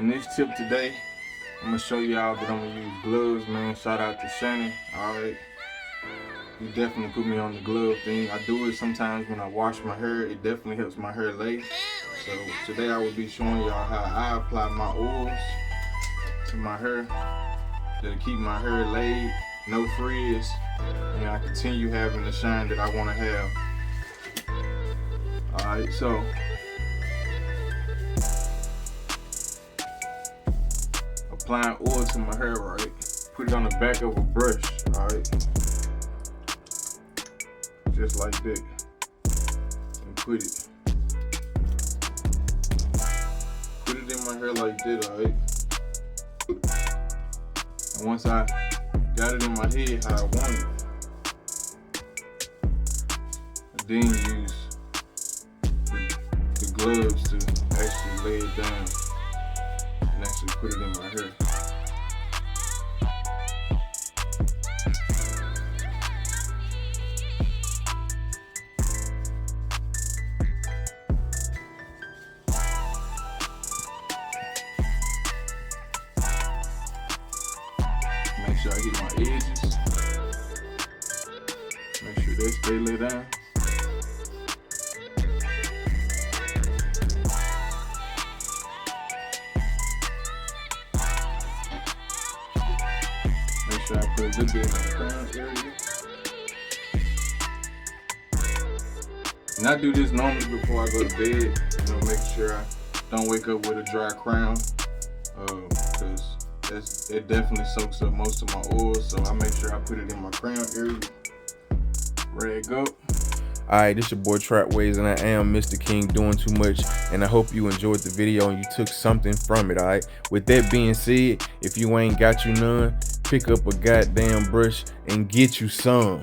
In this tip today, I'm gonna show y'all that I'm gonna use gloves, man. Shout out to Shannon. Alright. You definitely put me on the glove thing. I do it sometimes when I wash my hair. It definitely helps my hair lay. So today I will be showing y'all how I apply my oils to my hair that'll keep my hair laid, no frizz, and I continue having the shine that I want to have. Alright, so applying oil to my hair, right? Put it on the back of a brush, alright? Just like that. And put it in my hair like that, alright? And once I got it in my head how I want it, I then use the gloves to actually lay it down and actually put it in my hair. Make sure I hit my edges. Make sure they stay laid down. Make sure I put a little bit in the crown area. And I do this normally before I go to bed, making sure I don't wake up with a dry crown, because it definitely soaks up most of my oil, so I make sure I put it in my crown area. Rag up. Alright, this your boy Trapways, and I am Mr. King doing too much, and I hope you enjoyed the video and you took something from it. Alright, with that being said, if you ain't got you none, pick up a goddamn brush and get you some.